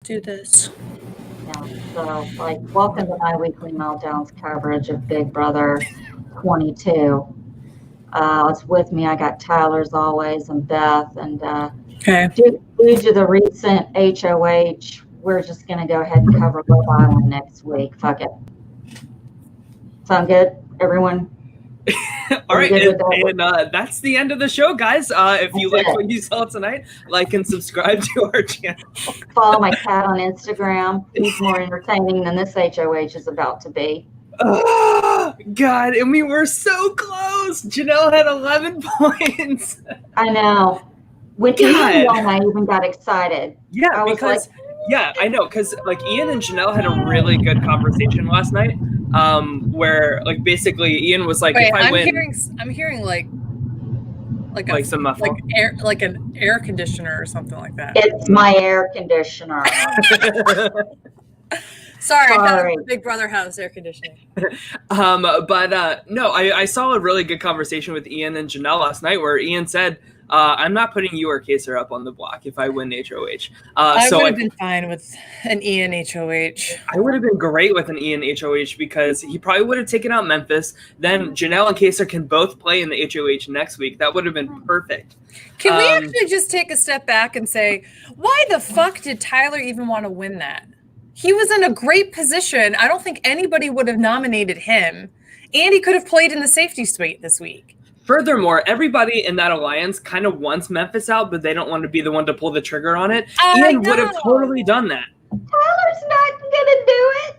do this. Yeah, so like welcome to my weekly meltdowns coverage of Big Brother 22. It's with me. I got Tyler as always and Beth, and Okay. due to the recent HOH, we're just gonna go ahead and cover Love Island next week. Fuck it. Sound good, everyone? All right, and that's the end of the show, guys. If you like what you saw tonight, like and subscribe to our channel. Follow my cat on Instagram. He's more entertaining than this HOH is about to be. Oh, God, and we were so close. Janelle had 11 points. I know. When Ian won, I even got excited. Yeah, because I know, because like Ian and Janelle had a really good conversation last night. Where like basically Ian was like, wait, if I'm hearing like some muffle, like an air conditioner or something like that. It's my air conditioner. Sorry, I thought it was Big Brother house air conditioning. No, I saw a really good conversation with Ian and Janelle last night where Ian said, I'm not putting you or Kaser up on the block if I win HOH. I would have been fine with an Ian HOH. I would have been great with an Ian HOH because he probably would have taken out Memphis. Then Janelle and Kaser can both play in the HOH next week. That would have been perfect. Can we actually just take a step back and say, why the fuck did Tyler even want to win that? He was in a great position. I don't think anybody would have nominated him. And he could have played in the safety suite this week. Furthermore, everybody in that alliance kind of wants Memphis out, but they don't want to be the one to pull the trigger on it. Ian would have totally done that. Tyler's not going to do it.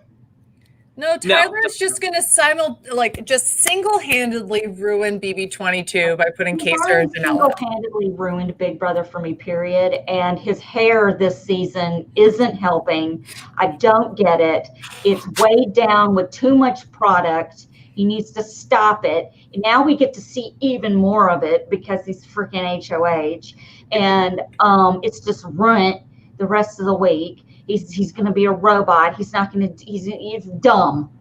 No, Tyler's just going to just single-handedly ruin BB22 by putting Kaser and Janelle. Single-handedly ruined Big Brother for me, period. And his hair this season isn't helping. I don't get it. It's weighed down with too much product. He needs to stop it. And now we get to see even more of it because he's freaking HOH. And it's just ruined the rest of the week. He's going to be a robot. He's not going to, he's dumb.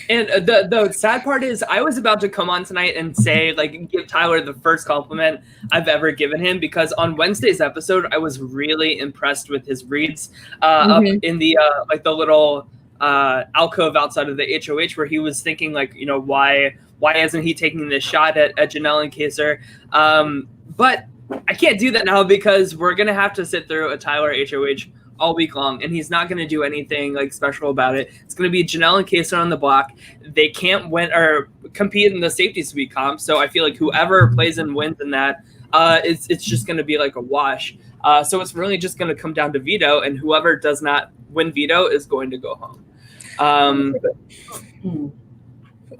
And the sad part is I was about to come on tonight and say, like, give Tyler the first compliment I've ever given him because on Wednesday's episode, I was really impressed with his reads up in the, like the little alcove outside of the HOH where he was thinking like, you know, why isn't he taking this shot at Janelle and Kaser? But I can't do that now because we're going to have to sit through a Tyler HOH all week long, and he's not going to do anything like special about it. It's going to be Janelle and Kaser on the block. They can't win or compete in the safety suite comp, so I feel like whoever plays and wins in that, it's just going to be like a wash. So it's really just going to come down to Veto, and whoever does not win Veto is going to go home.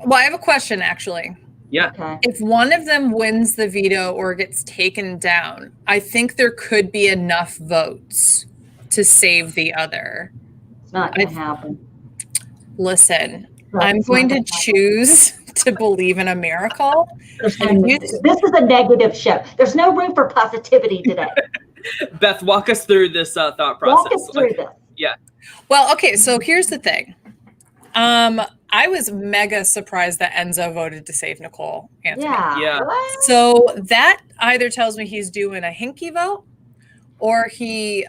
Well, I have a question, actually. Yeah. Okay. If one of them wins the veto or gets taken down, I think there could be enough votes to save the other. It's not going to happen. Listen, I'm going to choose to believe in a miracle. This is a negative show. There's no room for positivity today. Beth, walk us through this thought process. Walk us through this. Yeah. Well, okay, so here's the thing. I was mega surprised that Enzo voted to save Nicole Anthony. Yeah. So that either tells me he's doing a Hinky vote or he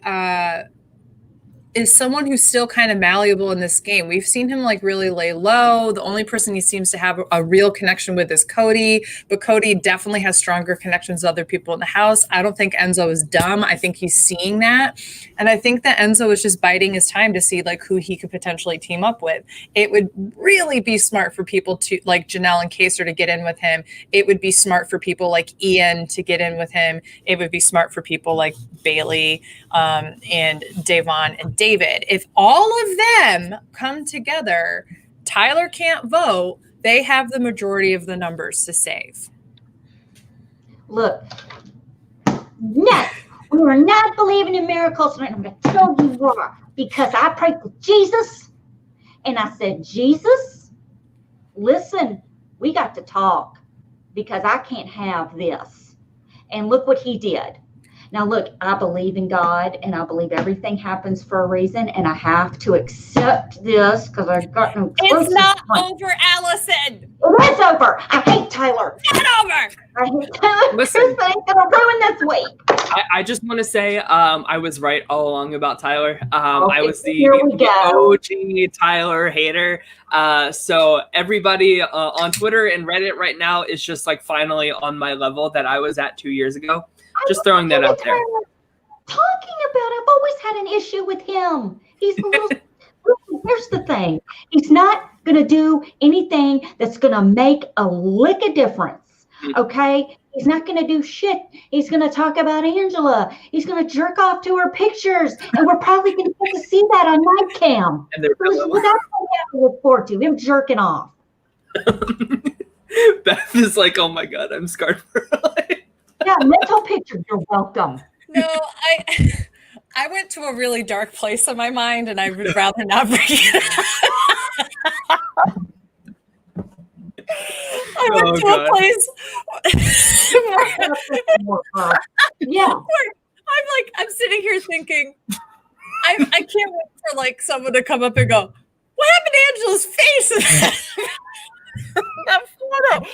is someone who's still kind of malleable in this game. We've seen him like really lay low. The only person he seems to have a real connection with is Cody, but Cody definitely has stronger connections with other people in the house. I don't think Enzo is dumb. I think he's seeing that. And I think that Enzo is just biding his time to see like who he could potentially team up with. It would really be smart for people to like Janelle and Kaser to get in with him. It would be smart for people like Ian to get in with him. It would be smart for people like Bayleigh and Davon and David. If all of them come together, Tyler can't vote. They have the majority of the numbers to save. Look, no, we are not believing in miracles, and I'm going to tell you why. Because I prayed with Jesus, and I said, Jesus, listen, we got to talk because I can't have this. And look what he did. Now, look, I believe in God, and I believe everything happens for a reason, and I have to accept this because I've got no choice. It's not over, Allison. It is over. I hate Tyler. It's not over. I hate Tyler. Listen. This thing's going to ruin this week. I just want to say I was right all along about Tyler. I was the OG Tyler hater. So everybody on Twitter and Reddit right now is just like finally on my level that I was at 2 years ago. Just throwing that out there. Talking about, I've always had an issue with him. He's a little. Here's the thing. He's not going to do anything that's going to make a lick of difference. Okay? He's not going to do shit. He's going to talk about Angela. He's going to jerk off to her pictures. And we're probably going to get to see that on night cam. So that's what we have to look forward to, him jerking off. Beth is like, oh my God, I'm scarred for life. Yeah, mental pictures. You're welcome. No, I went to a really dark place in my mind, and I would rather not bring it up. I went to a place where I'm sitting here thinking, I can't wait for like someone to come up and go, what happened to Angela's face in that photo?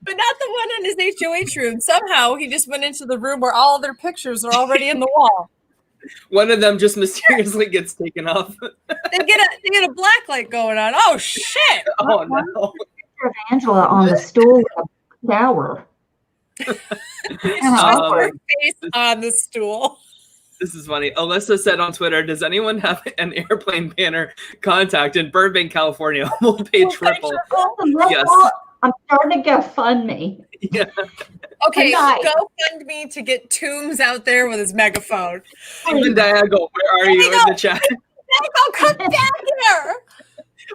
But not the one in his HOH room. Somehow he just went into the room where all their pictures are already in the wall. One of them just mysteriously gets taken off. They get a black light going on. Oh shit! Oh no! Picture of Angela on the stool in the shower. It's just her face on the stool. This is funny. Alyssa said on Twitter, "Does anyone have an airplane banner contact in Burbank, California? We'll pay triple." Yes. I'm starting to GoFundMe. Yeah. Okay, GoFundMe to get Toombs out there with his megaphone. Stephen Diago, where are you in the chat? Diago, come back here!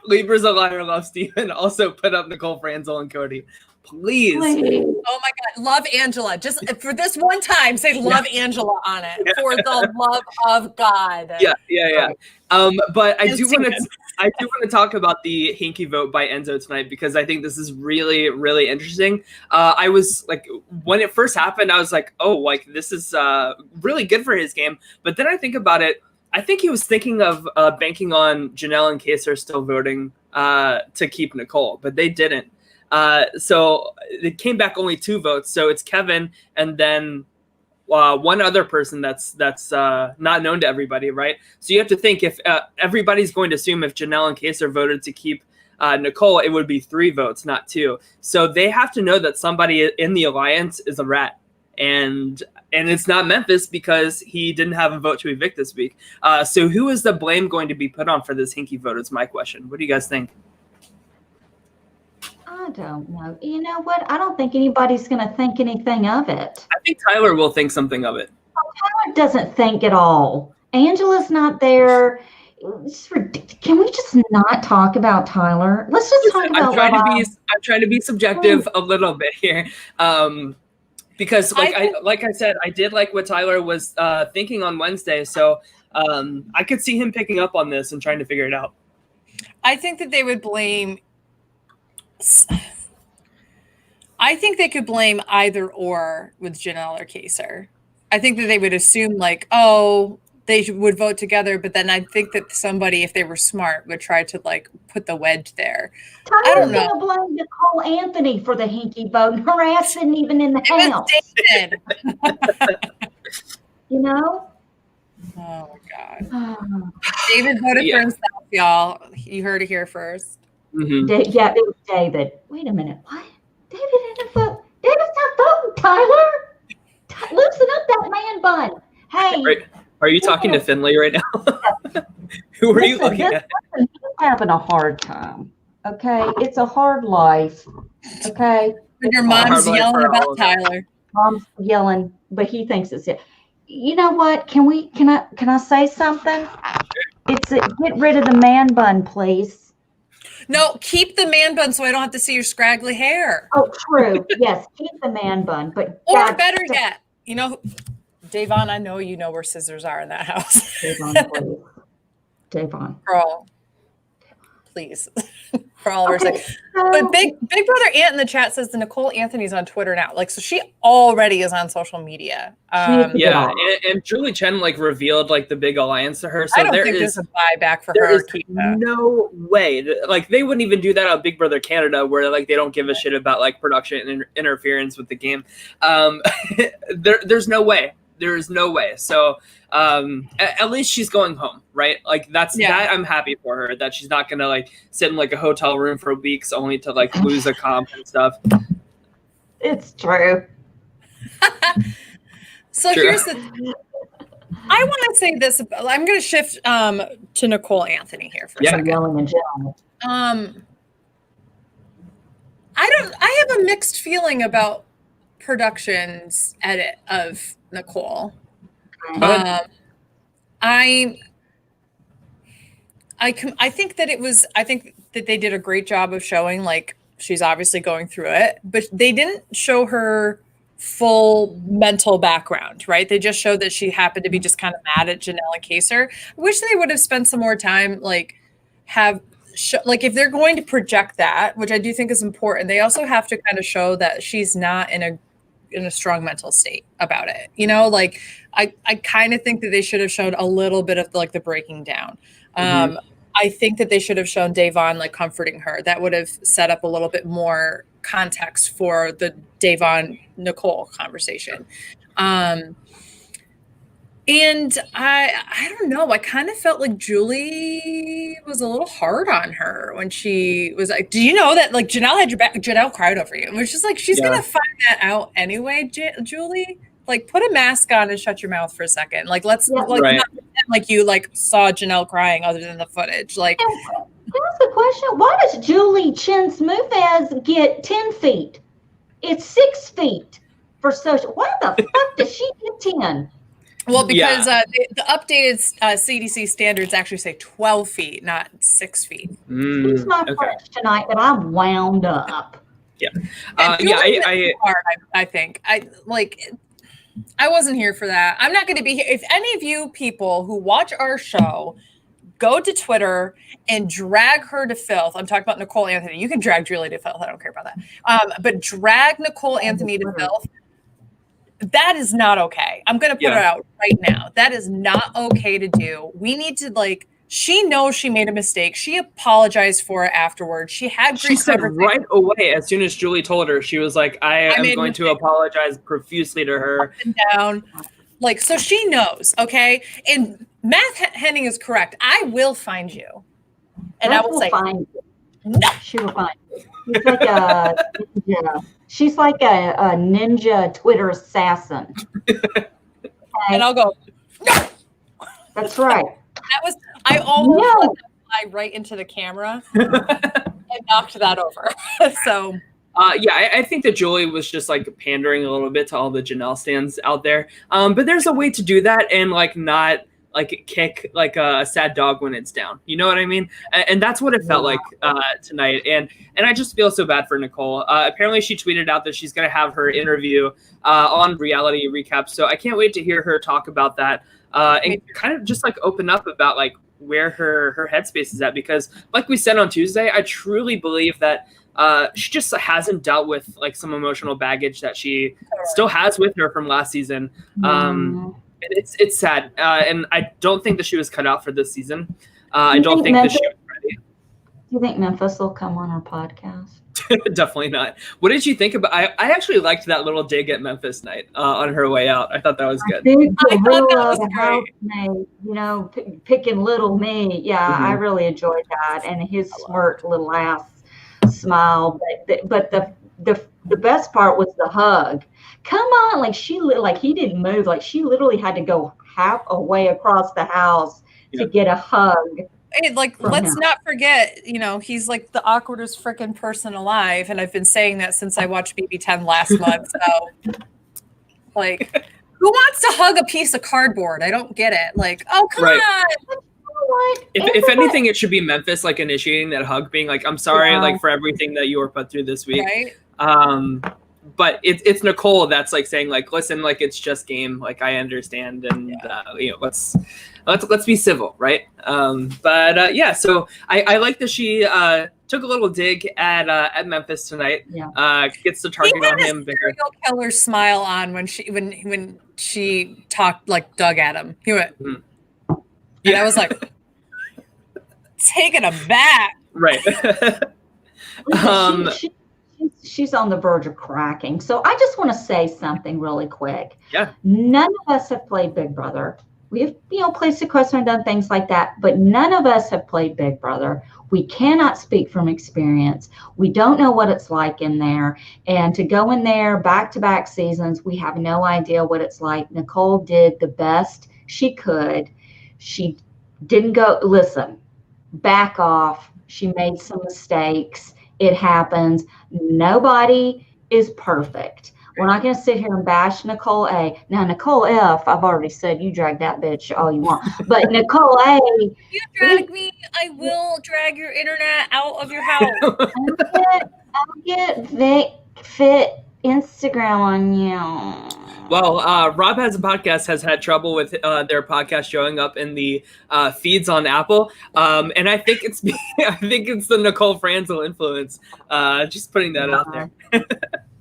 Libra's a liar, love Stephen. Also put up Nicole, Franzel, and Cody. Please. Oh my God, love Angela. Just for this one time, say love Angela on it. For the love of God. Yeah. But I do want to talk about the Hinky vote by Enzo tonight because I think this is really, really interesting. I was like, when it first happened, I was like, oh, like this is really good for his game. But then I think about it. I think he was thinking of banking on Janelle and Kaser still voting to keep Nicole, but they didn't. So it came back only 2 votes. So it's Kevin and then one other person that's not known to everybody, right? So you have to think if everybody's going to assume if Janelle and Kaser voted to keep Nicole, it would be 3 votes, not 2. So they have to know that somebody in the alliance is a rat. And it's not Memphis because he didn't have a vote to evict this week. So who is the blame going to be put on for this Hinky vote is my question. What do you guys think? I don't know. You know what? I don't think anybody's going to think anything of it. I think Tyler will think something of it. Oh, Tyler doesn't think at all. Angela's not there. Can we just not talk about Tyler? Let's just talk about. I'm trying to be subjective a little bit here, because like I said, I did like what Tyler was thinking on Wednesday, so I could see him picking up on this and trying to figure it out. I think that they would blame. I think they could blame either or with Janelle or Kaser. I think that they would assume like, oh, they would vote together, but then I think that somebody, if they were smart, would try to like put the wedge there. Tyler's going to blame Nicole Anthony for the Hinky vote, and her ass isn't even in the house. You know? Oh my God. David voted for himself, y'all. You heard it here first. Mm-hmm. Yeah, it was David. Wait a minute. What? David didn't vote. David's not voting, Tyler. Loosen up that man bun. Hey. Are you talking to Finley right now? Who are you looking at? He's having a hard time. Okay? It's a hard life. Okay? But your mom's yelling about Tyler. Mom's yelling, but he thinks it's it. You know what? Can I say something? It's get rid of the man bun, please. No, keep the man bun so I don't have to see your scraggly hair. Oh, true. Yes, keep the man bun. But or better yet, you know, Davon, I know you know where scissors are in that house. Davon, please. Davon. Girl, please. For all of our sake. But Big Brother Ant in the chat says that Nicole Anthony's on Twitter now. Like, so she already is on social media. Yeah, and Julie Chen like revealed like the big alliance to her. So I don't think there's a buyback for her. There is no way. Like they wouldn't even do that on Big Brother Canada, where like they don't give a shit about like production and interference with the game. There's no way. there's no way. So at least she's going home, right? Like that I'm happy for her, that she's not gonna like sit in like a hotel room for weeks only to like lose a comp and stuff. It's true. So here's the I want to say this. I'm going to shift to Nicole Anthony here for a second. I have a mixed feeling about production's edit of Nicole. I think that they did a great job of showing like she's obviously going through it, but they didn't show her full mental background, right? They just showed that she happened to be just kind of mad at Janelle and Kaser. I wish they would have spent some more time, like if they're going to project that, which I do think is important, they also have to kind of show that she's not in a strong mental state about it. You know, like I kind of think that they should have showed a little bit of like the breaking down. I think that they should have shown Davon like comforting her. That would have set up a little bit more context for the Davon Nicole conversation. And I don't know. I kind of felt like Julie was a little hard on her when she was like, do you know that like Janelle had your back? Janelle cried over you. And it's just like, she's going to find that out anyway, Julie. Like put a mask on and shut your mouth for a second. Like let's not pretend like you like saw Janelle crying other than the footage. Like that's the question. Why does Julie Chen Smoofaz get 10 feet? It's 6 feet for social. Why the fuck does she get 10? Well, because the updated CDC standards actually say 12 feet, not 6 feet. He's my French tonight, but I'm wound up. Yeah. I think. I wasn't here for that. I'm not going to be here. If any of you people who watch our show go to Twitter and drag her to filth, I'm talking about Nicole Anthony. You can drag Julie to filth. I don't care about that. But drag Nicole Anthony to filth. That is not okay. I'm going to put it out right now. That is not okay to do. We need to she knows she made a mistake. She apologized for it afterwards. She said right away, as soon as Julie told her, she was like, I am going to apologize profusely to her. Up and down. So she knows, okay? And Matt Henning is correct. I will find you. And I will say, find you. No. She will find you. She's like a ninja Twitter assassin. Okay? And I'll go, no. That's right. I almost let that fly right into the camera and knocked that over. So I think that Julie was just like pandering a little bit to all the Janelle stands out there. But there's a way to do that and not kick like a sad dog when it's down. You know what I mean? And that's what it felt like tonight. And I just feel so bad for Nicole. Apparently she tweeted out that she's going to have her interview on Reality Recap. So I can't wait to hear her talk about that and kind of just open up about where her headspace is at, because like we said on Tuesday, I truly believe that she just hasn't dealt with some emotional baggage that she still has with her from last season. It's sad, and I don't think that she was cut out for this season. I don't think that she was ready. Do you think Memphis will come on our podcast? Definitely not. What did you think about? I actually liked that little dig at Memphis night on her way out. I thought that was good. I thought that was great. Picking little me. Yeah, I really enjoyed that, and his smirk, little ass smile. But the best part was the hug. Come on, he didn't move. She literally had to go half a way across the house to get a hug. Hey, let's not forget, he's the awkwardest freaking person alive, and I've been saying that since I watched BB10 last month. So, who wants to hug a piece of cardboard? I don't get it. Oh, come on. If anything, it should be Memphis initiating that hug, being I'm sorry, for everything that you were put through this week. Right. But it's Nicole that's saying listen, it's just game. I understand, and let's be civil, right? So I like that she took a little dig at Memphis tonight. Yeah. Gets the target on him. Serial killer smile on when she talked dug at him. He went, and I was taken aback. Right. she's on the verge of cracking. So I just want to say something really quick. Yeah. None of us have played Big Brother. We have, played Sequester and done things like that, but none of us have played Big Brother. We cannot speak from experience. We don't know what it's like in there. And to go in there back-to-back seasons, we have no idea what it's like. Nicole did the best she could. She didn't go, listen, back off. She made some mistakes. It happens. Nobody is perfect. We're not going to sit here and bash Nicole A. Now, Nicole F, I've already said you drag that bitch all you want. But Nicole A. You drag me, I will drag your internet out of your house. I'll get fit Instagram on you. Well, Rob Has a Podcast has had trouble with their podcast showing up in the feeds on Apple, and I think it's the Nicole Franzel influence. Just putting that out there.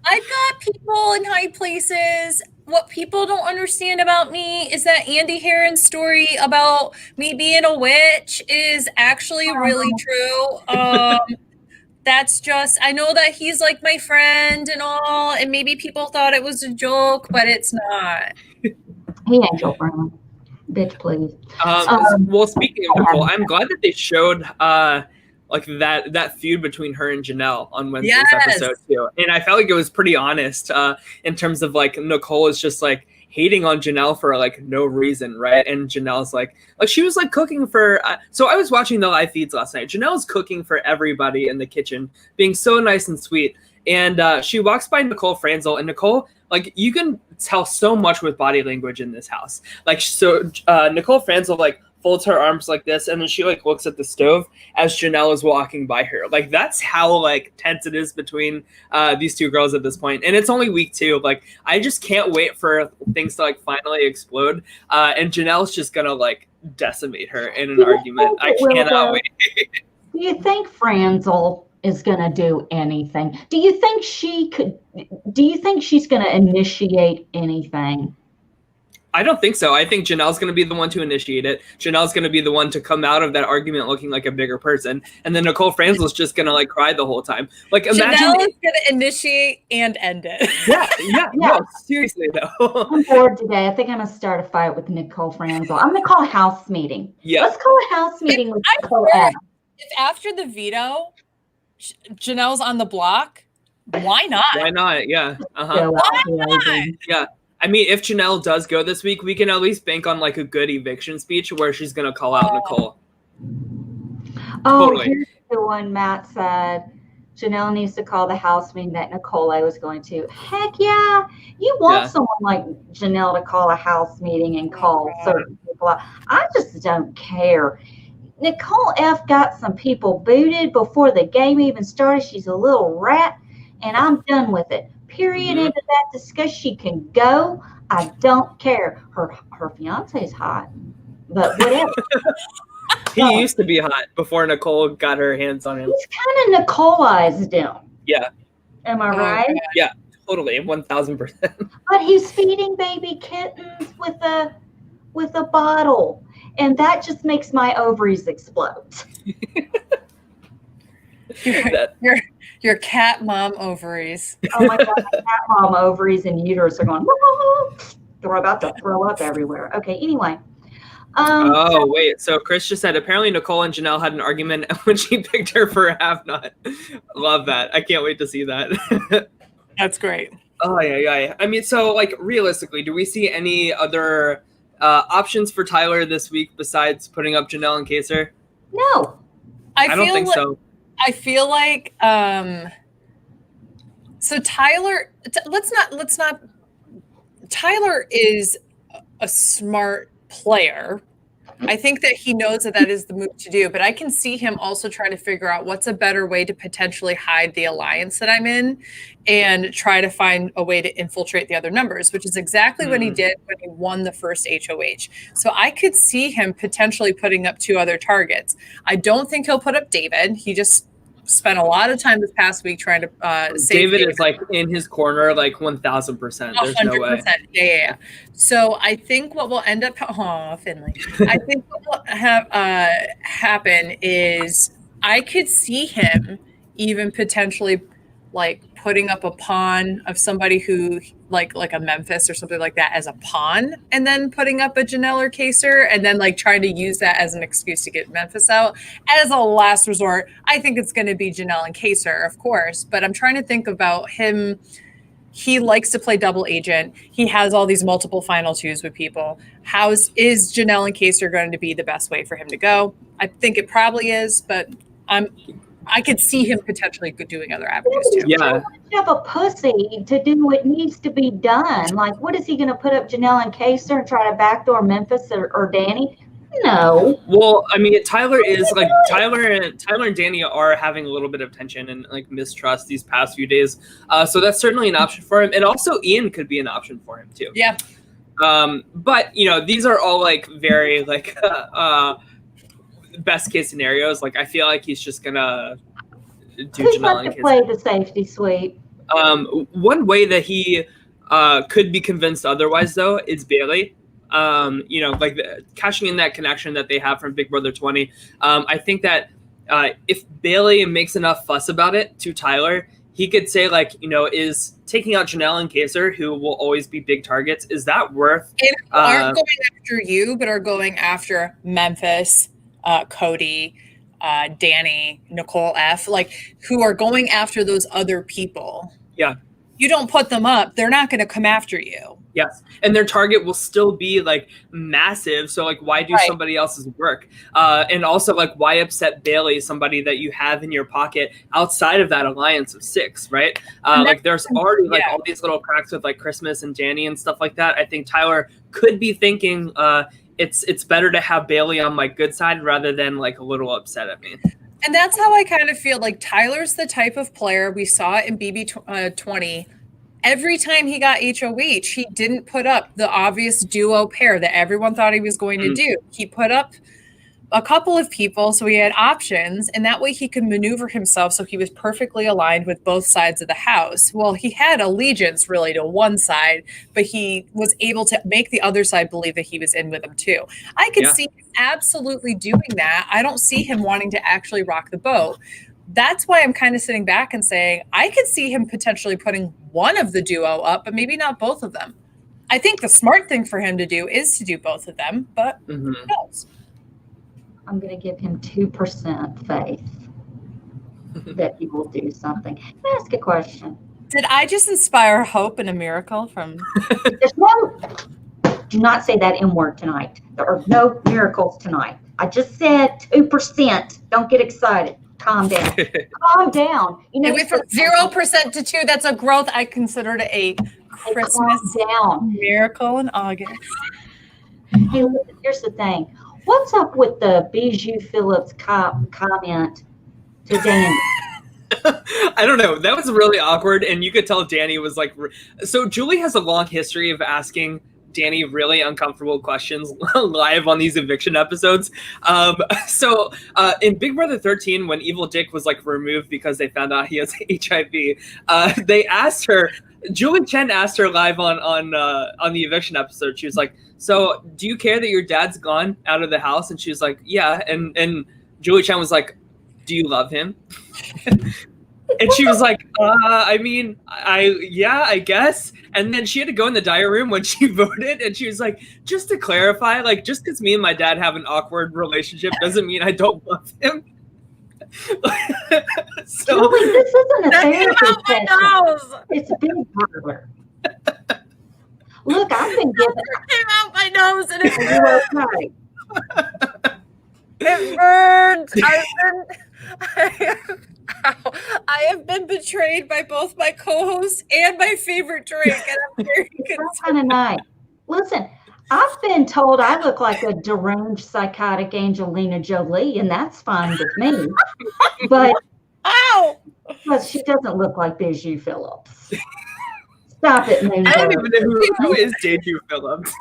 I've got people in high places. What people don't understand about me is that Andy Heron's story about me being a witch is actually really true. That's just, I know that he's like my friend and all, and maybe people thought it was a joke, but it's not. He ain't your friend. Bitch, please. Well, speaking of Nicole, I'm glad that they showed like that feud between her and Janelle on Wednesday's episode too. And I felt like it was pretty honest in terms of like Nicole is just like hating on Janelle for like no reason, right? And Janelle's like she was like cooking for so I was watching the live feeds last night. Janelle's cooking for everybody in the kitchen, being so nice and sweet. And she walks by Nicole Franzel, and Nicole, like, you can tell so much with body language in this house. Like, so Nicole Franzel like folds her arms like this, and then she like looks at the stove as Janelle is walking by her. Like, that's how like tense it is between these two girls at this point. And it's only week 2. Like, I just can't wait for things to like finally explode. And Janelle's just gonna like decimate her in an argument. I cannot wait. Do you think Franzel is gonna do anything? Do you think she's gonna initiate anything? I don't think so. I think Janelle's going to be the one to initiate it. Janelle's going to be the one to come out of that argument looking like a bigger person. And then Nicole Franzel's just going to like cry the whole time. Like, imagine Janelle is going to initiate and end it. Yeah. No, seriously though. I'm bored today. I think I'm going to start a fight with Nicole Franzel. I'm going to call a house meeting. Yeah. Let's call a house meeting with Nicole. If after the veto, Janelle's on the block, why not? Why not? Yeah. Why not? Yeah. I mean, if Janelle does go this week, we can at least bank on like a good eviction speech where she's going to call out Nicole. Oh, Totally. Here's the one Matt said. Janelle needs to call the house meeting that Nicole was going to. Heck yeah. You want someone like Janelle to call a house meeting and call certain people out. I just don't care. Nicole F got some people booted before the game even started. She's a little rat, and I'm done with it. Period. Into that discussion. She can go. I don't care. Her fiance is hot, but whatever. He used to be hot before Nicole got her hands on him. He's kind of Nicoleized him. Yeah. Am I right? Yeah, totally, 1,000%. But he's feeding baby kittens with a bottle, and that just makes my ovaries explode. Your cat mom ovaries. Oh my God, my cat mom ovaries and uterus are going, they're about to throw up everywhere. Okay, anyway. Wait. So Chris just said, apparently Nicole and Janelle had an argument when she picked her for a have-not. Love that. I can't wait to see that. That's great. Oh, yeah. I mean, so, like, realistically, do we see any other options for Tyler this week besides putting up Janelle and Kaser? No. I don't think so. I feel like so Tyler, let's not Tyler is a smart player. I think that he knows that is the move to do, but I can see him also trying to figure out what's a better way to potentially hide the alliance that I'm in and try to find a way to infiltrate the other numbers, which is exactly what he did when he won the first HOH. So I could see him potentially putting up 2 other targets. I don't think he'll put up David. He just spent a lot of time this past week trying to save David is like in his corner, like 1,000%. There's 100%. No way. Yeah. So I think what will end up, Finley. I think what will have happen is I could see him even potentially like putting up a pawn of somebody who like a Memphis or something like that as a pawn, and then putting up a Janelle or Kaser, and then like trying to use that as an excuse to get Memphis out. As a last resort, I think it's going to be Janelle and Kaser, of course, but I'm trying to think about him. He likes to play double agent. He has all these multiple final twos with people. Is Janelle and Kaser going to be the best way for him to go? I think it probably is, but I could see him potentially doing other avenues too. Yeah. Have a pussy to do what needs to be done. Like, what is he going to put up Janelle and Kaser and try to backdoor Memphis or Danny? No. Well, I mean, Tyler and Danny are having a little bit of tension and like mistrust these past few days. So that's certainly an option for him. And also Ian could be an option for him too. Yeah. But you know, these are all like very like best case scenarios. Like I feel like he's just gonna do Janelle and play the safety sweep. One way that he could be convinced otherwise though is Bayleigh. You know, like cashing in that connection that they have from Big Brother 20. I think that if Bayleigh makes enough fuss about it to Tyler, he could say like, you know, is taking out Janelle and Kaser, who will always be big targets, is that worth? And aren't going after you, but are going after Memphis, Cody, Danny, Nicole F, like who are going after those other people. Yeah. You don't put them up, they're not going to come after you. Yes. And their target will still be like massive. So like, why do somebody else's work? And also like, why upset Bayleigh, somebody that you have in your pocket outside of that alliance of 6, right? Like there's already like all these little cracks with like Christmas and Danny and stuff like that. I think Tyler could be thinking it's better to have Bayleigh on my good side rather than like a little upset at me. And that's how I kind of feel like Tyler's the type of player we saw in BB 20. Every time he got HOH, he didn't put up the obvious duo pair that everyone thought he was going to do. He put up a couple of people so he had options, and that way he could maneuver himself so he was perfectly aligned with both sides of the house. Well, he had allegiance really to one side, but he was able to make the other side believe that he was in with them too. I could see him absolutely doing that. I don't see him wanting to actually rock the boat. That's why I'm kind of sitting back and saying I could see him potentially putting one of the duo up, but maybe not both of them. I think the smart thing for him to do is to do both of them, but who knows? I'm going to give him 2% faith that he will do something. Can I ask a question? Did I just inspire hope and a miracle from? There's no. Do not say that M word tonight. There are no miracles tonight. I just said 2%. Don't get excited. Calm down. Calm down. You know, it went from 0% to 2. That's a growth. I considered a Christmas miracle in August. Hey, listen, here's the thing. What's up with the Bijou Phillips comment to Danny? I don't know. That was really awkward, and you could tell Danny was like. So Julie has a long history of asking Danny really uncomfortable questions live on these eviction episodes. So in Big Brother 13, when Evil Dick was like removed because they found out he has HIV, they asked her. Julie Chen asked her live on the eviction episode. She was like, "So, do you care that your dad's gone out of the house?" And she was like, "Yeah." And Julie Chen was like, "Do you love him?" And she was like, I mean, I guess. And then she had to go in the diary room when she voted. And she was like, just to clarify, like, just because me and my dad have an awkward relationship doesn't mean I don't love him. So Julie, this isn't a therapy session. It's a big parlor. Look, I've been given. It came out my nose and it Okay. It burns. I have been betrayed by both my co-hosts and my favorite drink, and I'm very concerned. That's kind of nice. Listen, I've been told I look like a deranged psychotic Angelina Jolie, and that's fine with me. But she doesn't look like Bijou Phillips. Stop it, Moon. I don't even know who is Bijou Phillips.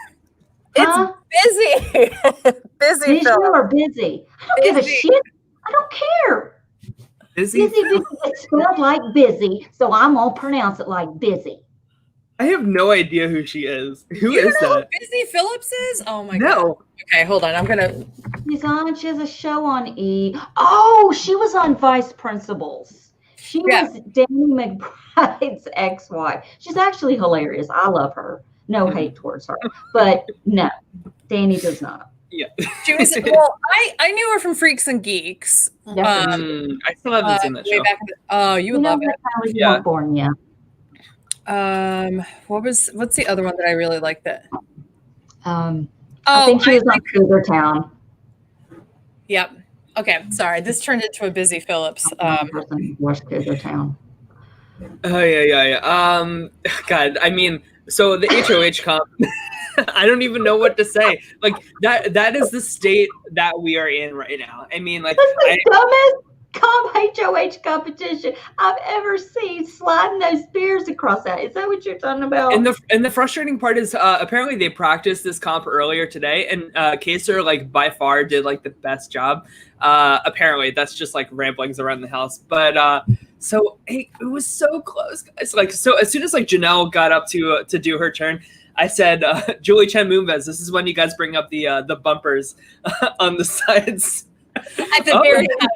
It's busy. Busy Bijou or busy? I don't give a shit. I don't care. Busy it's spelled like busy, so I'm gonna pronounce it like busy. I have no idea who she is. Who you is know that? Who Busy Phillips is? Oh my god. God. Okay, hold on. I'm gonna. She has a show on E. Oh, she was on Vice Principals. She was Danny McBride's ex-wife. She's actually hilarious. I love her. No hate towards her. But no, Danny does not. Yeah. She was, well, I knew her from Freaks and Geeks. Definitely. I still haven't seen that way show. back oh, you would love it. You weren't born yet. What's the other one that I really liked that? I think she was on Cougar Town. Yep. Okay, sorry. This turned into a busy Phillips. Watched Cougar Town. Oh yeah. God, I mean, so the HOH comp, I don't even know what to say. Like that is the state that we are in right now. I mean, like that's the dumbest HOH competition I've ever seen. Sliding those spears across that. Is that what you're talking about? And the frustrating part is apparently they practiced this comp earlier today, and Kaser like by far did like the best job. Apparently that's just like ramblings around the house, but so it was so close, guys. Like so as soon as like Janelle got up to do her turn, I said, Julie Chen Moonves, this is when you guys bring up the bumpers on the sides. At the very end.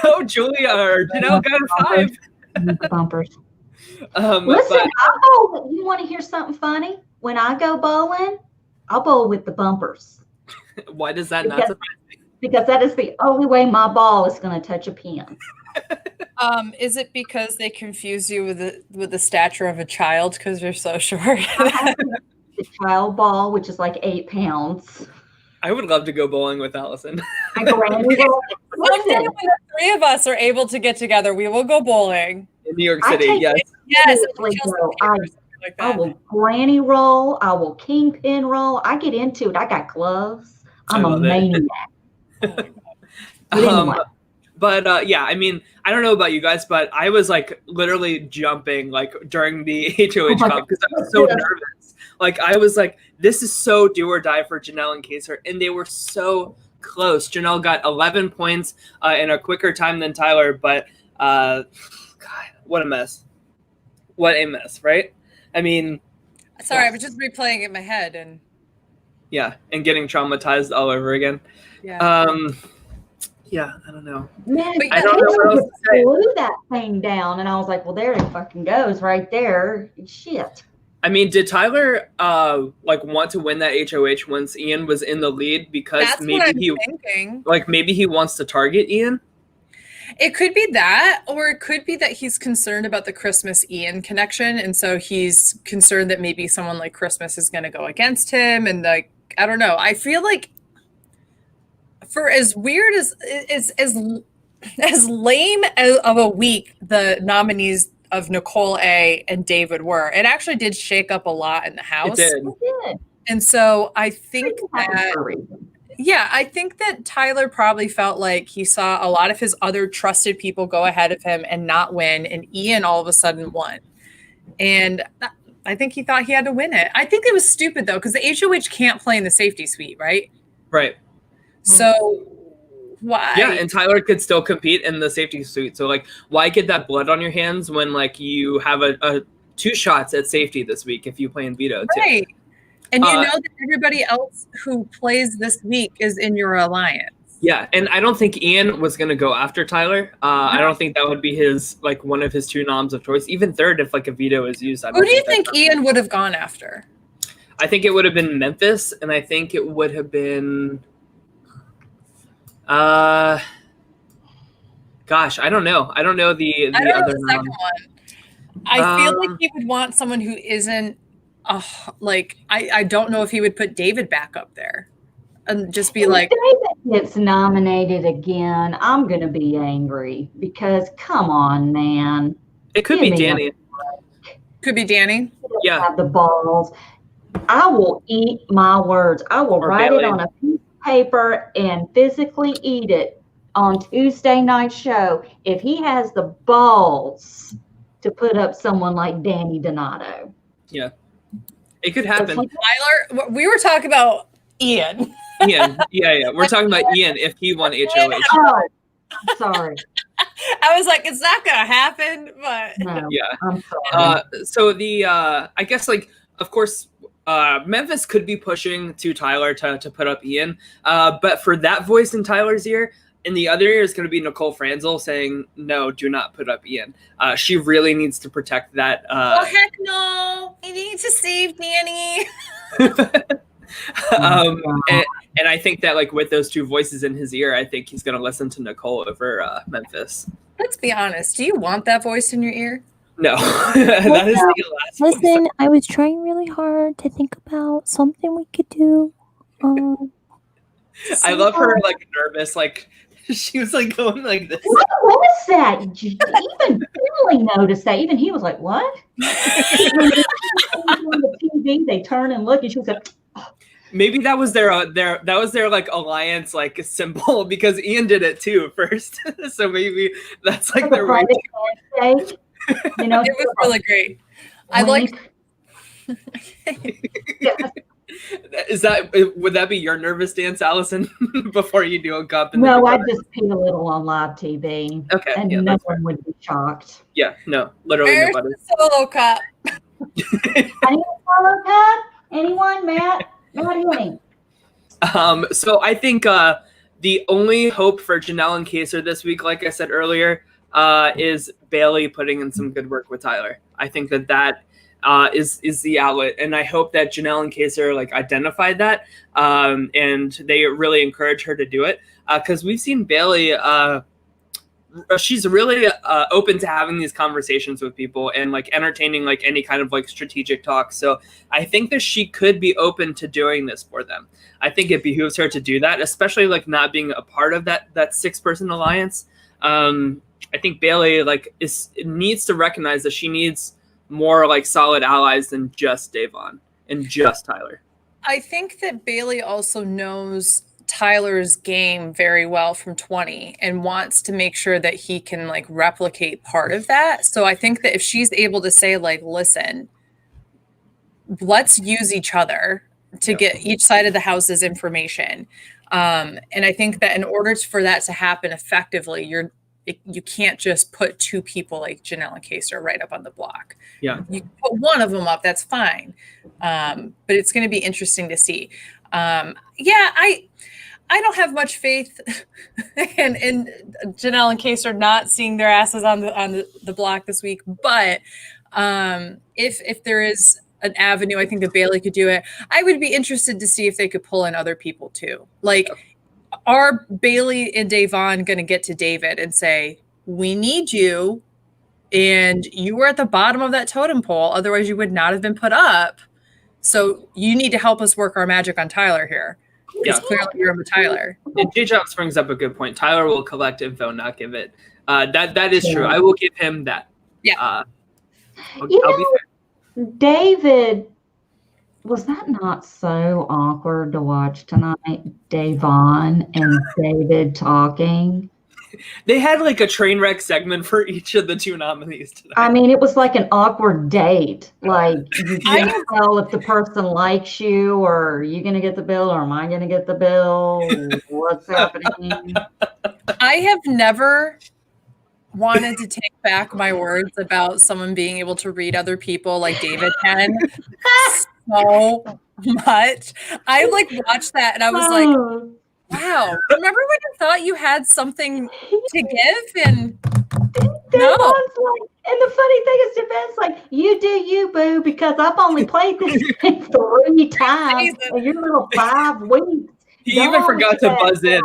Oh, Julia or Janelle got a 5. Bumpers. Listen, you want to hear something funny? When I go bowling, I'll bowl with the bumpers. Why does that not surprise me? Because that is the only way my ball is going to touch a pin. Is it because they confuse you with the stature of a child because you're so short? The child ball, which is like 8 pounds. I would love to go bowling with Allison. Someday when the 3 of us are able to get together, we will go bowling. In New York City, yes. Yes. I will granny roll. I will kingpin roll. I get into it. I got gloves. I'm a maniac. But yeah, I mean, I don't know about you guys, but I was like literally jumping like during the HOH comp because I was so nervous. Like I was like, this is so do or die for Janelle and Kaser, and they were so close. Janelle got 11 points in a quicker time than Tyler, but God, what a mess. What a mess, right? I mean, sorry, I was just replaying it in my head and getting traumatized all over again. Yeah, I don't know. Man, I don't know what else to say. Blew that thing down, and I was like, well, there it fucking goes right there. Shit. I mean, did Tyler like want to win that HOH once Ian was in the lead because that's maybe what I'm thinking. Like maybe he wants to target Ian? It could be that, or it could be that he's concerned about the Christmas Ian connection, and so he's concerned that maybe someone like Christmas is going to go against him, and like I don't know. I feel like for as weird as lame of a week the nominees of Nicole A and David were, it actually did shake up a lot in the house. It did. And so I think I think that Tyler probably felt like he saw a lot of his other trusted people go ahead of him and not win, and Ian all of a sudden won. And I think he thought he had to win it. I think it was stupid though, because the HOH can't play in the safety suite, right? Right. So why? Yeah, and Tyler could still compete in the safety suite. So like, why get that blood on your hands when like you have a 2 shots at safety this week if you play in Veto too? Right. And you know that everybody else who plays this week is in your alliance. Yeah, and I don't think Ian was going to go after Tyler. I don't think that would be his like one of his 2 noms of choice. Even third if like a veto is used. Who do you think Ian would have gone after? I think it would have been Memphis, and I think it would have been gosh, I don't know. I don't know the other second one. I feel like he would want someone who isn't like I don't know if he would put David back up there and just be like, David gets nominated again, I'm gonna be angry because come on, man. It could be Danny. Could be Danny. Yeah. Have the balls. I will eat my words. I will write Bayleigh. it on a piece of paper and physically eat it on Tuesday night show if he has the balls to put up someone like Danny Donato. Yeah. It could happen. Tyler, we were talking about Ian. Ian. Yeah. We're talking about Ian if he won HOH. Oh, I'm sorry. I was like, it's not gonna happen, but No, Yeah. I'm sorry. So the I guess like of course Memphis could be pushing to Tyler to put up Ian. But for that voice in Tyler's ear, In the other ear is going to be Nicole Franzel saying, no, do not put up Ian. She really needs to protect that. Oh, heck no. I need to save Danny. And I think that like with those two voices in his ear, I think he's going to listen to Nicole over Memphis. Let's be honest. Do you want that voice in your ear? No, that is the last Listen, voice. I was trying really hard to think about something we could do. I love her like nervous, like she was like going like this. What was that? Even Billy noticed that. Even he was like, what? On the TV, they turn and look, and she was like, Maybe that was their like alliance like symbol because Ian did it too first. So maybe that's like their way. You know, It was really great. I like. Would that be your nervous dance, Allison, before you do a cup? No, I just pee a little on live TV. Okay, and yeah, no one would be shocked. Yeah, no, literally Where's nobody. the solo cup? Anyone follow Pat? Anyone? Matt? Henny? So I think the only hope for Janelle and Kaser this week, like I said earlier, is Bayleigh putting in some good work with Tyler. I think that is the outlet, and I hope that Janelle and Kaser like identified that, and they really encourage her to do it because we've seen Bayleigh. She's really open to having these conversations with people and like entertaining like any kind of like strategic talk. So I think that she could be open to doing this for them. I think it behooves her to do that, especially like not being a part of that 6-person alliance. I think Bayleigh like needs to recognize that she needs more like solid allies than just Davon and just Tyler. I think that Bayleigh also knows Tyler's game very well from 20 and wants to make sure that he can like replicate part of that. So I think that if she's able to say like, listen, let's use each other to get each side of the house's information. And I think that in order for that to happen effectively, you can't just put two people like Janelle and Kaser right up on the block. Yeah. You put one of them up, that's fine. But it's going to be interesting to see. I don't have much faith in Janelle and Kaser not seeing their asses on the block this week. But if there is an avenue, I think that Bayleigh could do it. I would be interested to see if they could pull in other people too. Like, are Bayleigh and Davon going to get to David and say, we need you, and you were at the bottom of that totem pole, otherwise you would not have been put up. So you need to help us work our magic on Tyler here. Because clearly you're with Tyler. And J Jobs brings up a good point. Tyler will collect info, not give it. That is true. I will give him that. Yeah. I'll be fair. David, was that not so awkward to watch tonight? Davon and David talking. They had like a train wreck segment for each of the two nominees tonight. I mean, it was like an awkward date. Like, you can't tell if the person likes you, or are you going to get the bill, or am I going to get the bill? What's happening? I have never wanted to take back my words about someone being able to read other people like David can so much. I like watched that and I was like, wow, remember when you thought you had something to give? And no. Like, and the funny thing is, Javon's like, you do you, boo, because I've only played this game 3 times in your little 5 weeks. He even forgot to buzz in.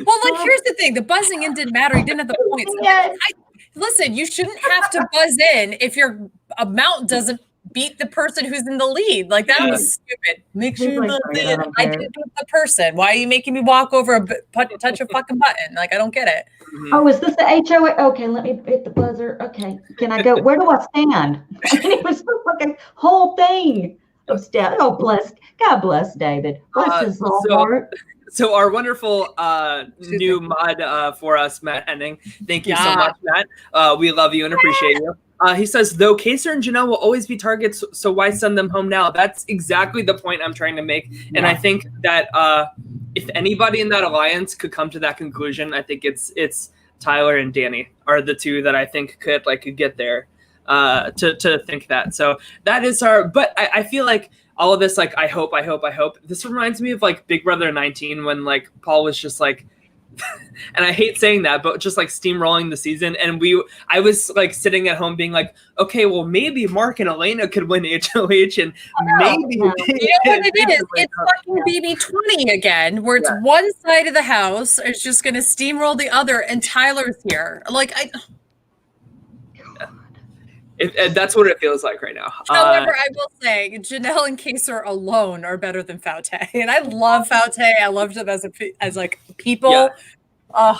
Well, like, here's the thing. The buzzing in didn't matter. He didn't have the points. Yes. Listen, you shouldn't have to buzz in if your amount doesn't beat the person who's in the lead. Like, that was stupid. Make sure you buzz in. I didn't do the person. Why are you making me walk over touch a fucking button? Like, I don't get it. Oh, is this the HOA? Okay, let me hit the buzzer. Okay, can I go? Where do I stand? And it was the fucking whole thing of stuff. Oh, God bless David. Bless his little heart. So our wonderful new mod for us, Matt Henning. Thank you so much, Matt. We love you and appreciate you. He says, though Kaser and Janelle will always be targets, so why send them home now? That's exactly the point I'm trying to make. And I think that if anybody in that alliance could come to that conclusion, I think it's Tyler and Danny are the two that I think could get there to think that. So that is but I feel like all of this, like, I hope. This reminds me of like Big Brother 19 when like Paul was just like, and I hate saying that, but just like steamrolling the season. And I was like sitting at home being like, okay, well maybe Mark and Elena could win HOH, and maybe no. You know what it is? It's fucking BB20 again, where it's one side of the house is just going to steamroll the other, and Tyler's here. Like, that's what it feels like right now. However, I will say Janelle and Kaser alone are better than Feuds, and I love Feuds. I loved them as like people. Yeah. I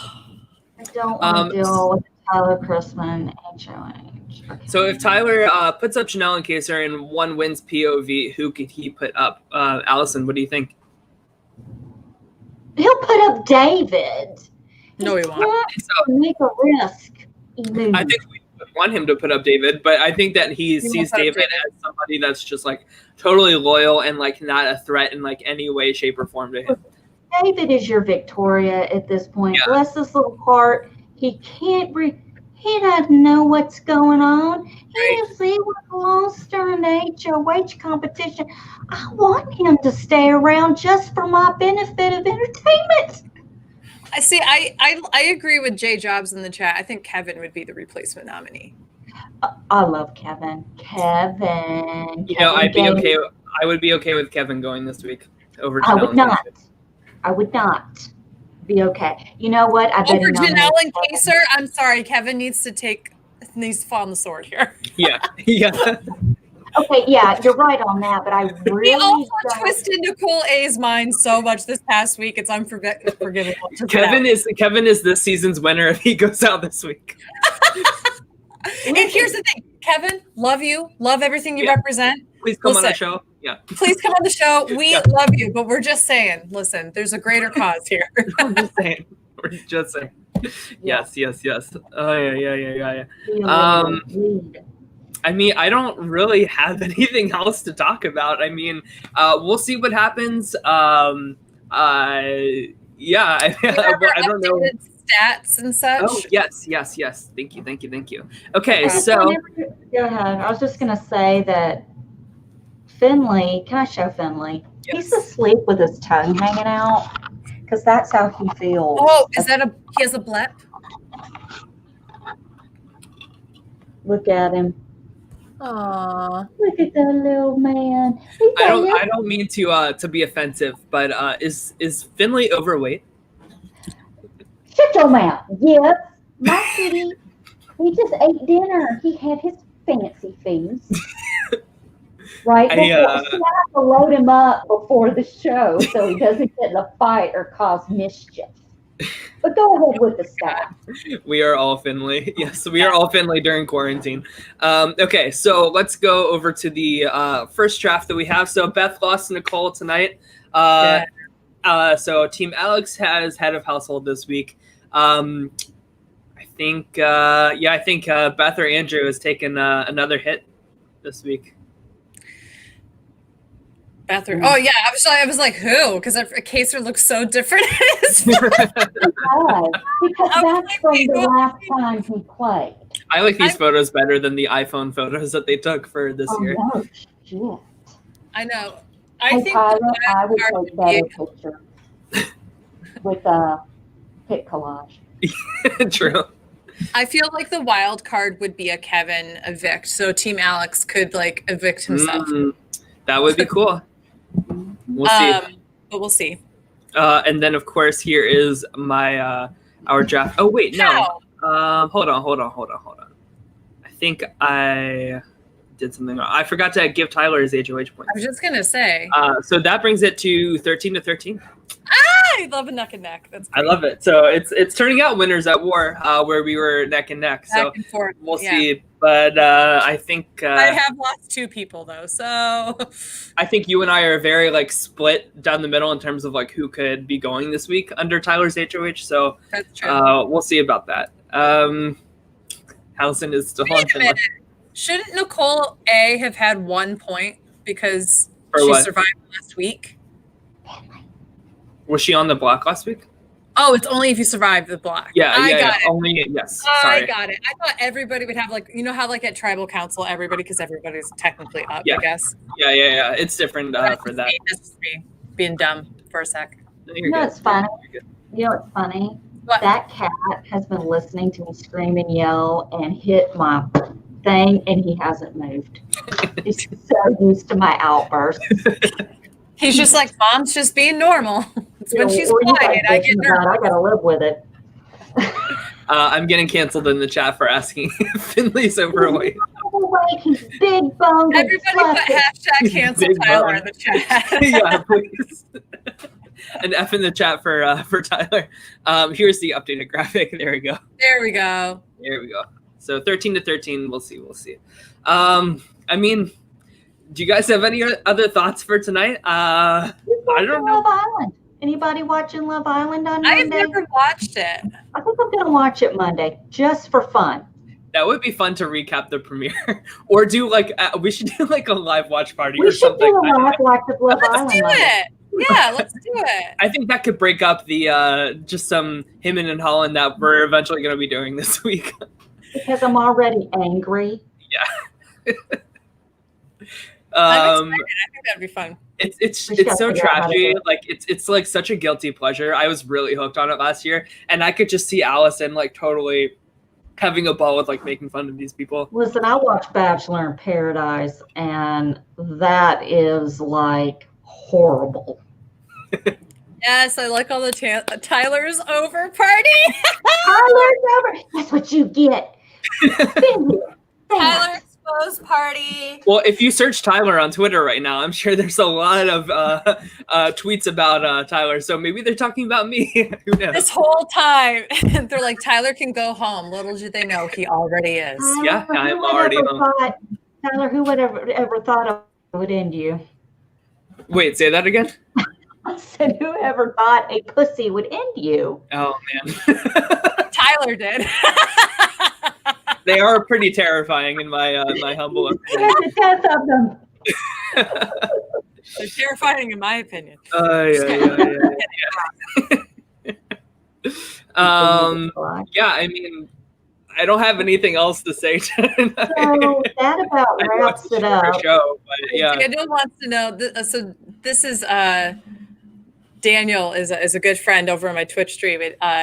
don't want to deal with Tyler Chrisman HOH. Okay. So if Tyler puts up Janelle and Kaser and one wins POV, who could he put up? Allison, what do you think? He'll put up David. No, he won't. Make a risk. I think we want him to put up David, but I think that he sees David as somebody that's just like totally loyal and like not a threat in like any way, shape, or form to him. David is your Victoria at this point. Yeah. Bless this little heart. He can't he doesn't know what's going on. He was lost during the HOH competition. I want him to stay around just for my benefit of entertainment. I see. I agree with Jay Jobs in the chat. I think Kevin would be the replacement nominee. I love Kevin. Kevin. You know, I would be okay with Kevin going this week over Janelle. I would not be okay. You know what? I Over Janelle and Kaser, I'm sorry. Kevin needs to fall on the sword here. Yeah. Okay, yeah, you're right on that, but I really He also twisted Nicole A's mind so much this past week. It's unforgivable. Kevin is this season's winner if he goes out this week. And here's the thing, Kevin, love you, love everything you represent. Please come on the show. Yeah. Please come on the show. We love you, but we're just saying, listen, there's a greater cause here. We're just saying. Yes. Oh yeah. I mean, I don't really have anything else to talk about. I mean, we'll see what happens. I don't know. Stats and such. Oh, yes. Thank you. Okay, so. Go ahead. I was just going to say that Finley, can I show Finley? Yes. He's asleep with his tongue hanging out because that's how he feels. Oh, he has a blep? Look at him. Aww. Look at that little man. I don't mean to be offensive, but is Finley overweight? Shut your mouth. Yes. My kitty, he just ate dinner. He had his fancy feast. Right? So I have to load him up before the show so he doesn't get in a fight or cause mischief. But go ahead with the stat. We are all Finley. Yes, we are all Finley during quarantine. Okay, so let's go over to the first draft that we have. So Beth lost to Nicole tonight. So Team Alex has head of household this week. I think Beth or Andrew has taken another hit this week. Bathroom. Oh yeah, I was like, who? Because Kaser looks so different. Because that's from the last time he played. I like these photos better than the iPhone photos that they took for this year. No, shit. I know. I think Tyler, I would take better picture with a pic collage. True. I feel like the wild card would be a Kevin evict, so Team Alex could like evict himself. That would be cool. We'll see. But we'll see. And then of course here is my our draft. Oh wait, no. Hold on. I think I did something wrong. I forgot to give Tyler his HOH points. I was just gonna say. So that brings it to 13-13. I love a neck and neck. That's great. I love it. So it's turning out winners at war, where we were neck and neck. So back and forth. We'll see. But I think I have lost two people though, so I think you and I are very like split down the middle in terms of like who could be going this week under Tyler's HOH. So that's true. We'll see about that. Allison is still on. Shouldn't Nicole A have had 1 point because survived last week? Was she on the block last week? Oh, it's only if you survive the block. Yeah, I got it. Only yes. I got it. I thought everybody would have like, you know how like at tribal council, everybody, because everybody's technically up, I guess. Yeah. It's different for that. That's me being dumb for a sec. No, it's fine. You know what's funny? What? That cat has been listening to me scream and yell and hit my thing, and he hasn't moved. He's so used to my outbursts. He's just like, Mom's just being normal. It's when she's What are you quiet, guys I get bitching about? nervous. I gotta live with it. I'm getting canceled in the chat for asking if Finley's overweight. Overweight, he's big boned. and Everybody put fluffy. hashtag cancel Big Tyler bone. in the chat. Yeah, please. An F in the chat for Tyler. Here's the updated graphic. There we go. There we go. There we go. So 13 to 13. We'll see. I mean, do you guys have any other thoughts for tonight? I don't know. Love Island. Anybody watching Love Island on I have Monday? never watched it. I think I'm gonna watch it Monday just for fun. That would be fun to recap the premiere, or do like we should do like a live watch party We or should something. do a live watch of Love Let's Island do Monday. it. Yeah, let's do it. I think that could break up the just some him and Holland that we're eventually going to be doing this week. Because I'm already angry. I'm excited. I think that'd be fun. It's We gotta so figure out how to trashy. do it. Like it's like such a guilty pleasure. I was really hooked on it last year, and I could just see Allison like totally having a ball with like making fun of these people. Listen, I watched Bachelor in Paradise, and that is like horrible. Yes, I like all the Tyler's over party. Tyler's over. That's what you get. Tyler exposed party. Well, if you search Tyler on Twitter right now, I'm sure there's a lot of tweets about Tyler. So maybe they're talking about me. Who knows? This whole time, they're like, Tyler can go home. Little do they know he already is. Yeah, Tyler, I'm who would already ever home. thought- Tyler, who would ever thought it would end you? Wait, say that again. I said, whoever thought a pussy would end you? Oh man, Tyler did. they are pretty terrifying in my my humble opinion. There's a death of them. They're terrifying, in my opinion. Yeah, I mean, I don't have anything else to say tonight. So that about I know wraps it's a it shorter up. show, but yeah. Daniel wants to know. So this is Daniel is a good friend over on my Twitch stream.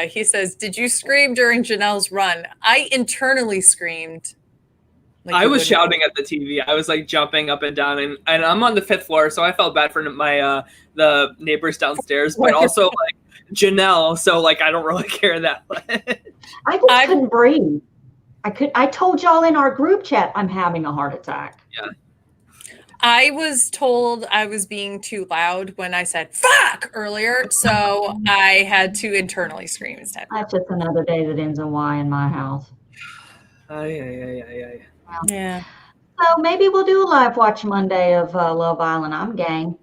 He says, "Did you scream during Janelle's run?" I internally screamed. Like I you was wouldn't. shouting at the TV. I was like jumping up and down, and I'm on the 5th floor, so I felt bad for my the neighbors downstairs, but also like Janelle. So like I don't really care that much. I just couldn't breathe. I told y'all in our group chat I'm having a heart attack. Yeah. I was told I was being too loud when I said "fuck" earlier, so I had to internally scream instead. That's just another day that ends in Y in my house. Yeah. So maybe we'll do a live watch Monday of Love Island. I'm gang.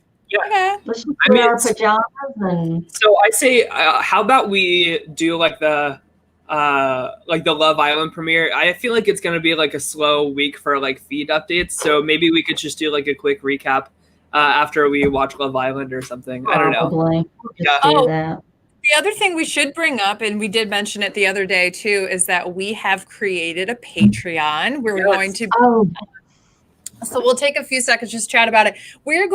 Okay. Let's just I wear mean, our pajamas and So I say, how about we do like the Love Island premiere? I feel like it's gonna be like a slow week for like feed updates. So maybe we could just do like a quick recap after we watch Love Island or something. I don't know. probably. We'll just Yeah. do Oh. that. The other thing we should bring up, and we did mention it the other day too, is that we have created a Patreon. We're going to Oh, So we'll take a few seconds, just chat about it. We're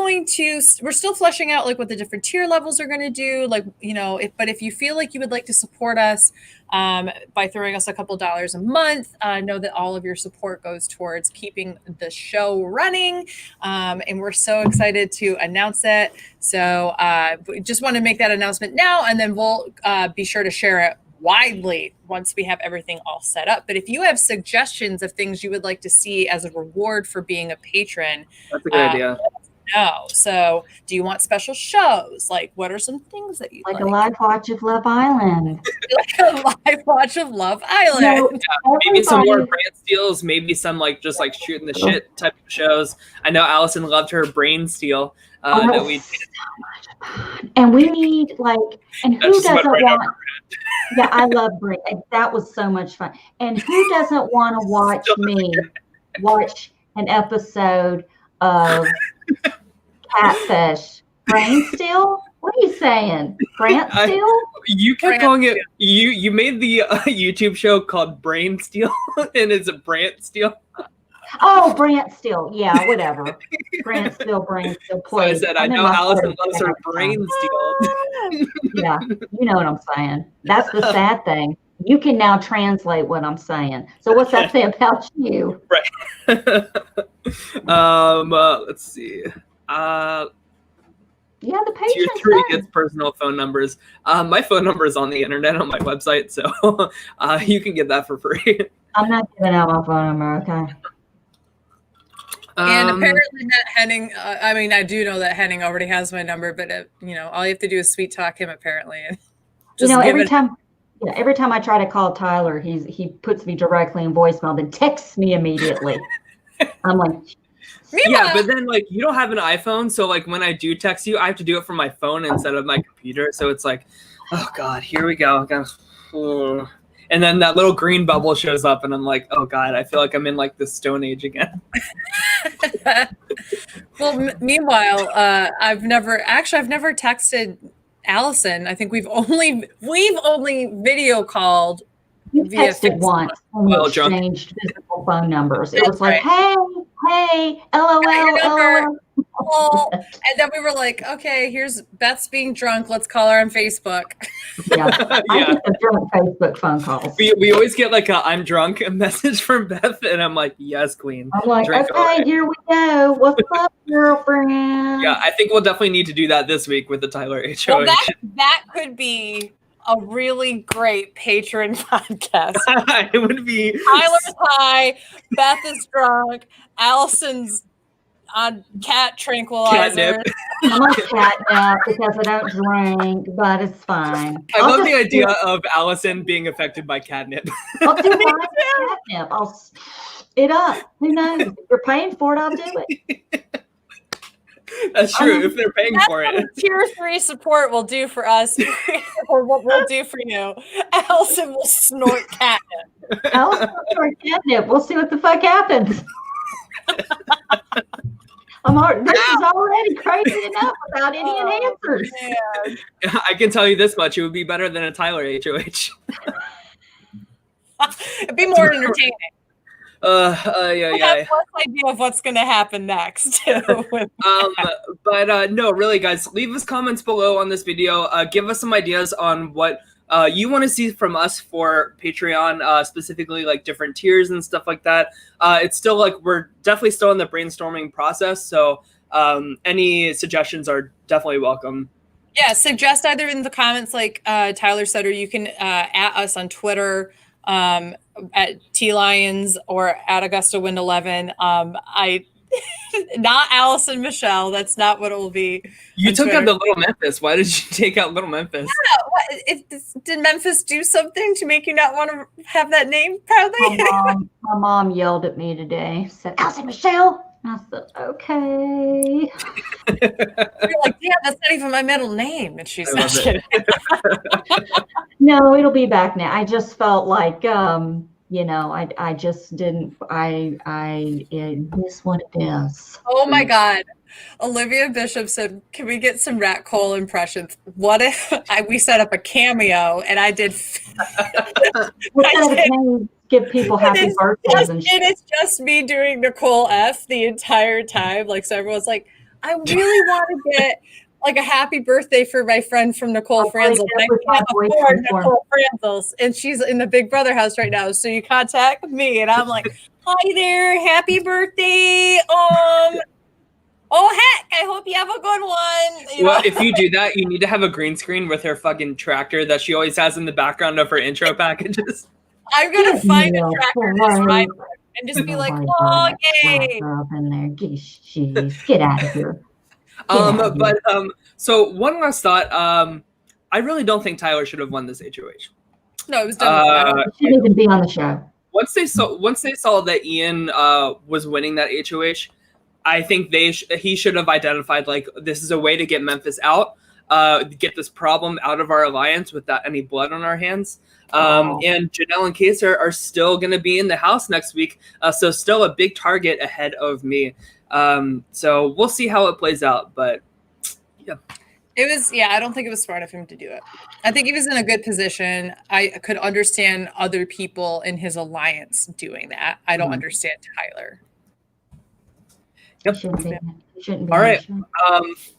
still fleshing out like what the different tier levels are going to do. Like, you know, if you feel like you would like to support us by throwing us a couple dollars a month, know that all of your support goes towards keeping the show running. And we're so excited to announce it. So we just want to make that announcement now, and then we'll be sure to share it widely once we have everything all set up. But if you have suggestions of things you would like to see as a reward for being a patron, That's a good idea. no. So do you want special shows? Like, what are some things that you like like? a live watch of Love Island. Like a live watch of Love Island. No, Maybe some more everybody- brand steals, maybe some like just like shooting the shit type of shows. I know Allison loved her brain steal that we And we need like, and who That's just doesn't my brain want? Yeah, I love Brie. That was so much fun. And who doesn't want to watch an episode of Catfish? Brain steal? What are you saying? Grant steal? You kept Brand calling it. You made the YouTube show called Brain Steal, and it's a Brant Steal. Oh, Brant still. Yeah, whatever. Brant still So I plays. said, I I'm in know my Allison 40s loves her now. brain steal. Yeah, you know what I'm saying. That's the sad thing. You can now translate what I'm saying. So what's that say about you? Right. Let's see. Yeah, the Tier patron 3 said. gets personal phone numbers. My phone number is on the internet on my website, so you can get that for free. I'm not giving out my phone number, okay? And apparently Matt Henning, I mean, I do know that Henning already has my number, but all you have to do is sweet talk him apparently. And just every time I try to call Tyler, he puts me directly in voicemail, then texts me immediately. I'm like, yeah, but then like you don't have an iPhone, so like when I do text you, I have to do it from my phone instead of my computer. So it's like, oh god, here we go. And then that little green bubble shows up, and I'm like, oh god, I feel like I'm in like the Stone Age again. Well, meanwhile, I've never texted Allison. I think we've only video called. you texted once and we exchanged physical phone numbers. It was like, hey, LOL. And then we were like, okay, here's Beth's being drunk. Let's call her on Facebook. Yeah, I get the drunk Facebook phone calls. We always get like a I'm drunk message from Beth, and I'm like, yes, queen. I'm like, drink okay, away. here we go. What's up, girlfriend? Yeah, I think we'll definitely need to do that this week with the Tyler HOH. Well, that could be a really great patron podcast. It would be Tyler's high, Beth is drunk, Allison's on cat tranquilizer. I'm on catnip because I don't drink, but it's fine. I love the idea of Allison being affected by catnip. I'll do my catnip. I'll it up. Who knows? If you're paying for it, I'll do it. That's true. If they're paying for it. Tier 3 support will do for us, or what we'll do for you. Allison will snort catnip. Allison will snort catnip. We'll see what the fuck happens. This is already crazy enough without any enhancers. Yeah. I can tell you this much: it would be better than a Tyler HOH. It'd be more entertaining. Yeah. I have less idea of what's going to happen next. But no, really, guys, leave us comments below on this video. Give us some ideas on what you want to see from us for Patreon, specifically like different tiers and stuff like that. It's still like we're definitely still in the brainstorming process, so any suggestions are definitely welcome. Yeah, suggest either in the comments, like Tyler said, or you can at us on Twitter at TLions or at AugustaWind11. Not Allison Michelle. That's not what it will be. You took out the Little Memphis. Why did you take out Little Memphis? Yeah, did Memphis do something to make you not want to have that name proudly? My mom yelled at me today. Said, Allison Michelle. I said, okay. You're like, yeah, that's not even my middle name. And she said, no, it'll be back now. I just felt like, I just didn't, it is what it is. Oh my God. Olivia Bishop said, can we get some Rat Cole impressions? What if we set up a cameo and I did. Give people happy birthdays and shit. And it's just me doing Nicole F the entire time. Like, so everyone's like, I really want to get like a happy birthday for my friend from Nicole Franzel. I can't afford Nicole Franzels, and she's in the Big Brother house right now. So you contact me, and I'm like, hi there, happy birthday. Oh heck, I hope you have a good one. Well, if you do that, you need to have a green screen with her fucking tractor that she always has in the background of her intro packages. I'm gonna find a tractor and just be like, oh yay. Get out of here. So one last thought. I really don't think Tyler should have won this HOH. No, it was done. He shouldn't even be on the show. Once they saw that Ian was winning that HOH, I think he should have identified like this is a way to get Memphis out, get this problem out of our alliance without any blood on our hands. And Janelle and Case are still going to be in the house next week, so still a big target ahead of me. So we'll see how it plays out, but yeah. I don't think it was smart of him to do it. I think he was in a good position. I could understand other people in his alliance doing that. I don't understand Tyler. Yep. Shouldn't be. All right.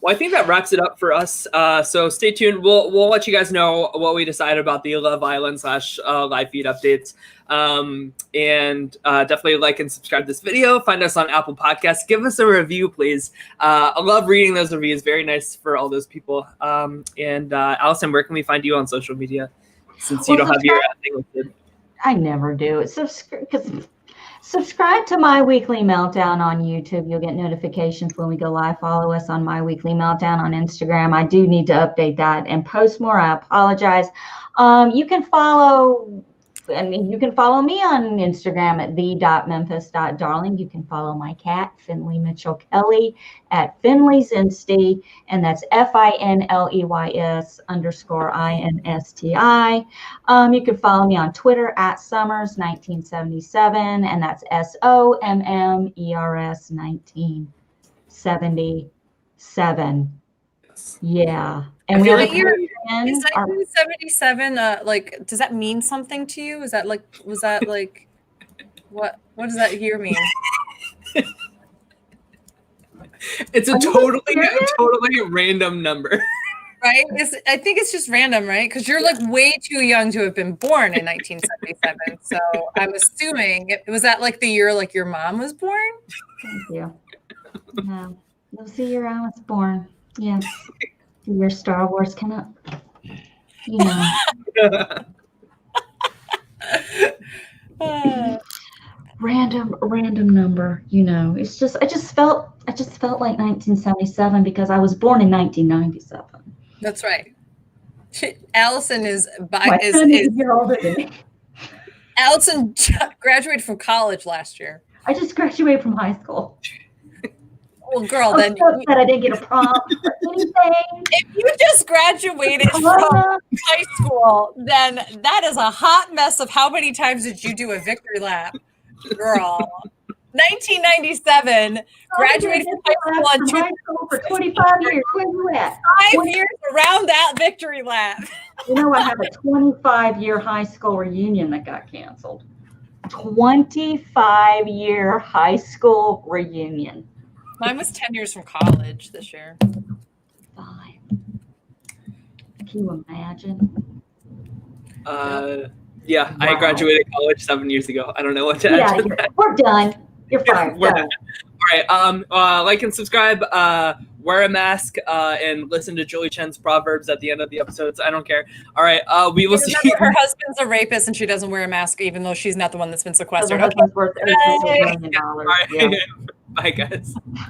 Well, I think that wraps it up for us. So stay tuned. We'll let you guys know what we decided about the Love Island / live feed updates. And definitely like and subscribe to this video. Find us on Apple Podcasts. Give us a review, please. I love reading those reviews. Very nice for all those people. And Allison, where can we find you on social media? Since you don't have your thing listed. I never do. Subscribe to My Weekly Meltdown on YouTube. You'll get notifications when we go live. Follow us on My Weekly Meltdown on Instagram. I do need to update that and post more. I apologize. You can follow me on Instagram at the.memphis.darling. You can follow my cat, Finley Mitchell Kelly, at Finley's Insty, and that's FINLEYS_INSTI. You can follow me on Twitter at Summers1977, and that's SOMMERS 1977. Yeah. And we have a Is 1977 like, does that mean something to you? Is that like, was that like, what does that year mean? It's a totally random number. Right? I think it's just random, right? Because you're like way too young to have been born in 1977. So I'm assuming was that like the year like your mom was born? Thank you. Yeah. It was the year I was born. Yes. The year Star Wars came up. You know. Random number, you know. It's just I just felt like 1977 because I was born in 1997. That's right. Allison is older than me. Allison graduated from college last year. I just graduated from high school. Well, girl, then that I didn't get a prom or anything. If you just graduated from high school, then that is a hot mess of how many times did you do a victory lap, girl? 1997, graduated from high school for 25 years. Where you at? 5 years around that victory lap. You know, I have a 25-year high school reunion that got canceled. 25-year high school reunion. Mine was 10 years from college this year. 5. Can you imagine? Yeah, wow. I graduated college 7 years ago. I don't know what to add to that. We're done. You're fired. We're done. All right. Like and subscribe. Wear a mask and listen to Julie Chen's proverbs at the end of the episodes. I don't care. All right. We will see. Her husband's a rapist and she doesn't wear a mask, even though she's not the one that's been sequestered. Her husband's worth $8 million. All right. Yeah. Bye, guys.